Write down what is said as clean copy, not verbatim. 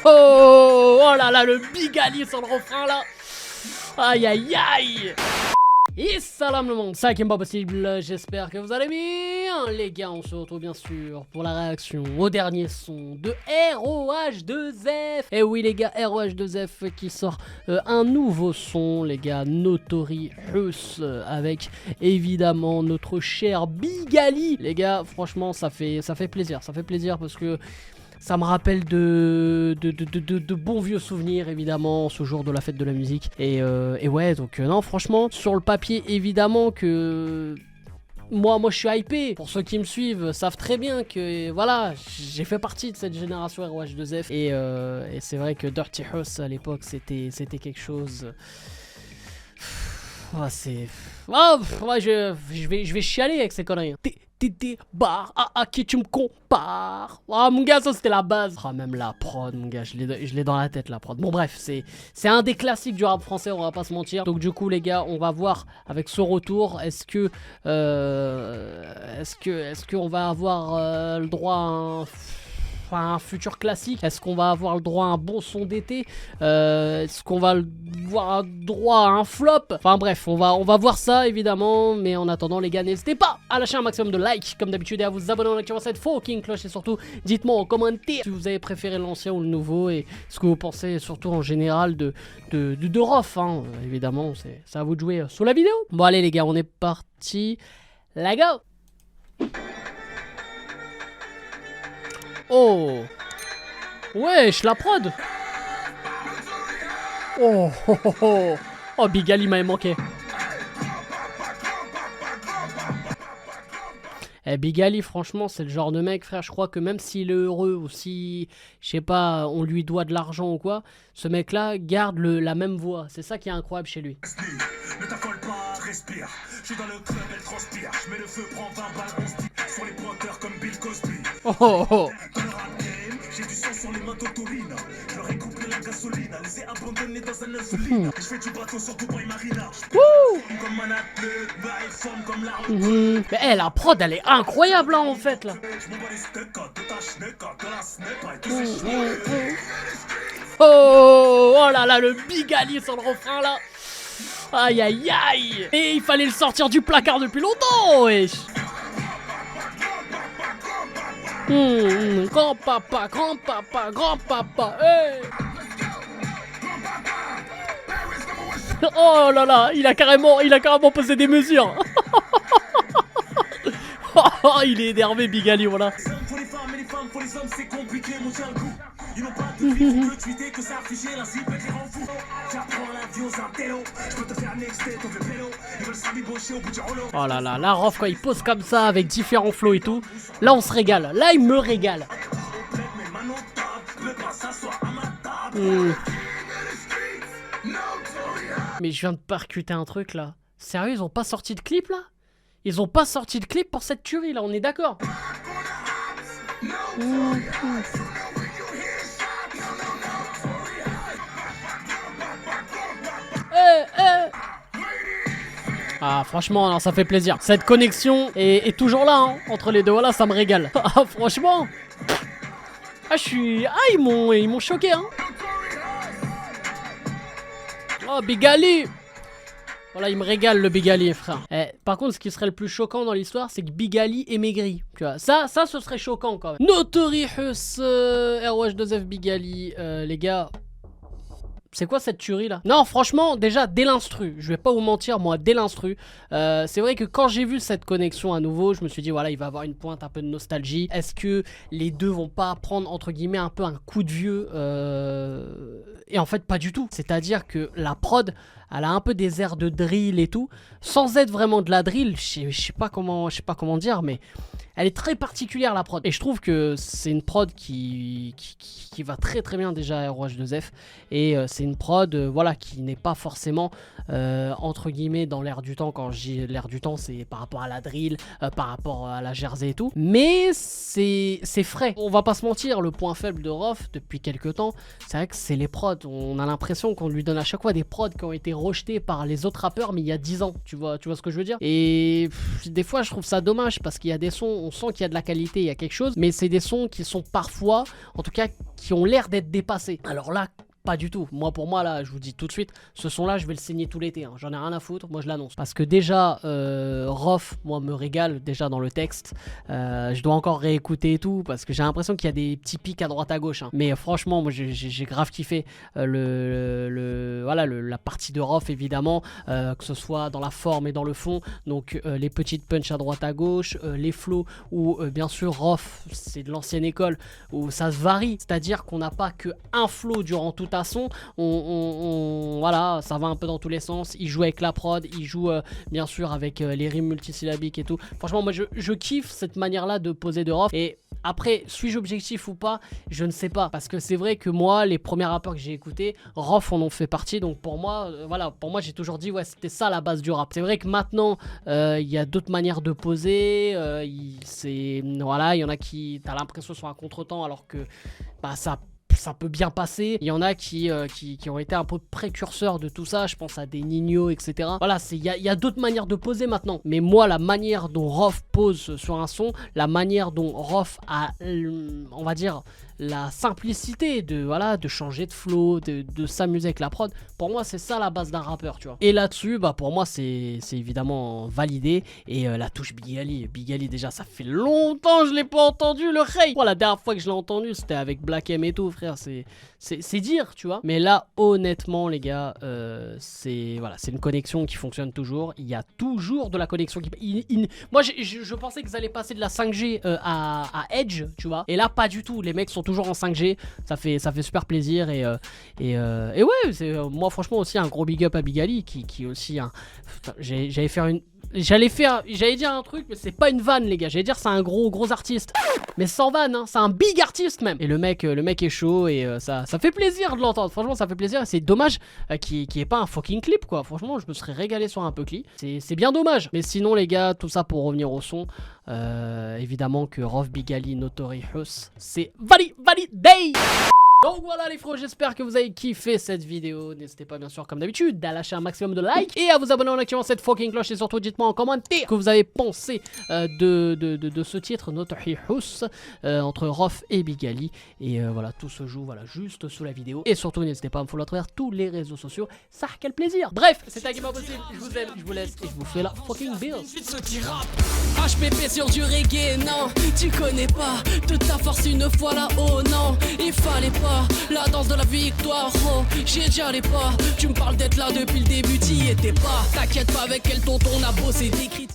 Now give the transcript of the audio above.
Oh, oh là là, le Big Ali sur le refrain là. Aïe aïe aïe. Et salam le monde, c'est qui est pas possible, j'espère que vous allez bien. Les gars, on se retrouve bien sûr pour la réaction au dernier son de ROH2F. Et oui les gars, ROH2F qui sort un nouveau son, les gars, Notorious, avec évidemment notre cher Big Ali. Les gars, franchement ça fait plaisir parce que ça me rappelle de bons vieux souvenirs, évidemment, ce jour de la fête de la musique. Et ouais, donc non, franchement, sur le papier, évidemment que... Moi je suis hypé. Pour ceux qui me suivent savent très bien que, voilà, j'ai fait partie de cette génération ROH2F. Et c'est vrai que Dirty House, à l'époque, c'était quelque chose... Oh, c'est... Oh, ouais, je vais chialer avec ces conneries. Bar, à qui tu me compares? Ah mon gars, ça c'était la base. Ah même la prod mon gars, je l'ai dans la tête la prod. Bon bref, c'est un des classiques du rap français, on va pas se mentir. Donc du coup les gars, on va voir avec ce retour, est-ce que on va avoir le droit à un futur classique? Est-ce qu'on va avoir le droit à un bon son d'été? Est-ce qu'on va avoir droit à un flop? Enfin bref, on va voir ça évidemment. Mais en attendant les gars, n'hésitez pas à lâcher un maximum de likes comme d'habitude et à vous abonner en activant cette fucking cloche. Et surtout, dites-moi en commentaire si vous avez préféré l'ancien ou le nouveau et ce que vous pensez surtout en général de Rof, hein. Évidemment, c'est à vous de jouer sous la vidéo. Bon allez les gars, on est parti. Let's go. Oh, wesh, la prod. Oh, oh, oh, oh. Oh, Big Ali m'avait manqué. Eh, Big Ali, franchement, c'est le genre de mec, frère, je crois que même s'il est heureux ou si, je sais pas, on lui doit de l'argent ou quoi, ce mec-là garde la même voix. C'est ça qui est incroyable chez lui. Ne t'affole pas, respire. Je suis dans le club, elle transpire. Je mets le feu, prends 20 balles, on se dit. Sur les pointeurs comme Bill Cosby. Oh oh oh. Dans le rap game, j'ai du sang sur les mains d'Autorine. Je leur ai coupé la gasoline, les ai abandonnés dans un insuline. Je fais du bateau sur Dubaï Marina. Je comme un athlète, bah, forme comme la Mais hey, la prod, elle est incroyable là en fait là. Je m'envoie les steaks, de ta schneck, de la snap, et tous ces cheveux. Oh, oh là là, le Big Ali sur le refrain là. Aïe aïe aïe. Et il fallait le sortir du placard depuis longtemps, wesh. Grand-papa, grand-papa, grand-papa, hey. Oh là là, il a carrément posé des mesures. Oh, il est énervé Big Ali, voilà. Pour les femmes et les femmes, pour les hommes, c'est compliqué, mon cher goût. Ils n'ont pas de vie, faut que tweeter que ça a figé, la zip et les rend fous. J'apprends la vie aux intellos, je peux te faire next day, ton vélo. Ils veulent s'abibocher au bout du rouleau. Oh là là, la Rof quand il pose comme ça avec différents flows et tout, là on se régale, là il me régale. Mais je viens de percuter un truc là. Sérieux, ils ont pas sorti de clip là? Ils ont pas sorti de clip pour cette tuerie là, on est d'accord? Ah franchement, non, ça fait plaisir. Cette connexion est toujours là hein, entre les deux, voilà, ça me régale. Ah franchement. Ah je suis... Ah ils m'ont choqué hein. Oh Big Ali. Voilà, il me régale le Big Ali, frère. Par contre, ce qui serait le plus choquant dans l'histoire, c'est que Big Ali est maigri. Tu vois, ça, ce serait choquant quand même. Notorious, ROH2F Big Ali, les gars. C'est quoi cette tuerie là? Non franchement déjà dès l'instru, je vais pas vous mentir moi, dès l'instru, c'est vrai que quand j'ai vu cette connexion à nouveau, je me suis dit voilà il va avoir une pointe un peu de nostalgie. Est-ce que les deux vont pas prendre entre guillemets un peu un coup de vieux et en fait pas du tout. C'est à dire que la prod elle a un peu des airs de drill et tout, sans être vraiment de la drill, je sais pas comment dire, mais elle est très particulière la prod. Et je trouve que c'est une prod qui va très très bien déjà à ROH2F. Et c'est une prod voilà, qui n'est pas forcément entre guillemets dans l'air du temps. Quand je dis l'air du temps, c'est par rapport à la drill, par rapport à la Jersey et tout. Mais c'est frais. On va pas se mentir, le point faible de Rof depuis quelques temps, c'est vrai que c'est les prods. On a l'impression qu'on lui donne à chaque fois des prods qui ont été rejeté par les autres rappeurs, mais il y a 10 ans, tu vois ce que je veux dire. Et des fois, je trouve ça dommage parce qu'il y a des sons, on sent qu'il y a de la qualité, il y a quelque chose, mais c'est des sons qui sont parfois, en tout cas, qui ont l'air d'être dépassés. Alors là, pas du tout. Moi, pour moi, là, je vous dis tout de suite, ce son-là, je vais le saigner tout l'été. Hein. J'en ai rien à foutre, moi je l'annonce. Parce que déjà, Rof, moi, me régale déjà dans le texte. Je dois encore réécouter et tout, parce que j'ai l'impression qu'il y a des petits pics à droite à gauche. Hein. Mais franchement, moi, j'ai grave kiffé la partie de Rof, évidemment, que ce soit dans la forme et dans le fond. Donc, les petites punches à droite à gauche, les flows où, bien sûr, Rof, c'est de l'ancienne école, où ça se varie. C'est-à-dire qu'on n'a pas que un flow durant tout un son, voilà, ça va un peu dans tous les sens. Il joue avec la prod, il joue bien sûr avec les rimes multisyllabiques et tout. Franchement, moi je kiffe cette manière-là de poser de Rof. Et après, suis-je objectif ou pas, je ne sais pas. Parce que c'est vrai que moi, les premiers rappeurs que j'ai écoutés, Rof en ont fait partie. Donc pour moi, voilà, pour moi j'ai toujours dit, ouais, c'était ça la base du rap. C'est vrai que maintenant, il y a d'autres manières de poser. Voilà, il y en a qui, t'as l'impression, sont à contre-temps alors que bah, ça peut bien passer. Il y en a qui ont été un peu précurseurs de tout ça. Je pense à des Nino, etc. Voilà, il y a d'autres manières de poser maintenant. Mais moi, la manière dont Rof pose sur un son, la manière dont Rof a, on va dire, la simplicité de changer de flow, de s'amuser avec la prod, pour moi c'est ça la base d'un rappeur, tu vois. Et là-dessus, bah pour moi c'est évidemment validé. Et la touche Big Ali déjà ça fait longtemps que je l'ai pas entendu, le Rey. Voilà, la dernière fois que je l'ai entendu c'était avec Black M et tout, frère, c'est dire, tu vois. Mais là honnêtement les gars, c'est une connexion qui fonctionne toujours. Il y a toujours de la connexion qui... Moi je pensais qu'ils allaient passer de la 5G à Edge, tu vois. Et là pas du tout, les mecs sont toujours en 5G, ça fait super plaisir. Et ouais, c'est moi franchement aussi un gros big up à Big Ali qui aussi j'allais dire un truc, mais c'est pas une vanne les gars, j'allais dire c'est un gros artiste, mais sans vanne, hein, c'est un big artiste même. Et le mec est chaud et ça fait plaisir de l'entendre, franchement ça fait plaisir. Et c'est dommage qu'il n'y ait pas un fucking clip quoi, franchement je me serais régalé sur un peu clip, c'est bien dommage. Mais sinon les gars, tout ça pour revenir au son, évidemment que Rof, Big Ali, Notorious, c'est validé. Donc voilà les fros, j'espère que vous avez kiffé cette vidéo. N'hésitez pas bien sûr comme d'habitude à lâcher un maximum de likes et à vous abonner en activant cette fucking cloche. Et surtout dites-moi en commentaire ce que vous avez pensé de ce titre Notorious entre Rof et Big Ali. Et voilà, tout se joue juste sous la vidéo. Et surtout n'hésitez pas à me follow à travers tous les réseaux sociaux, ça quel plaisir. Bref, c'était Game Impossible, je vous aime, je vous laisse et je vous fais la fucking bill. HPP sur du reggae, non, tu connais pas, toute ta force une fois là, oh non, il fallait pas. La danse de la victoire, oh, j'y ai déjà les pas. Tu me parles d'être là depuis le début, t'y étais pas. T'inquiète pas avec quel tonton on a bossé des critiques.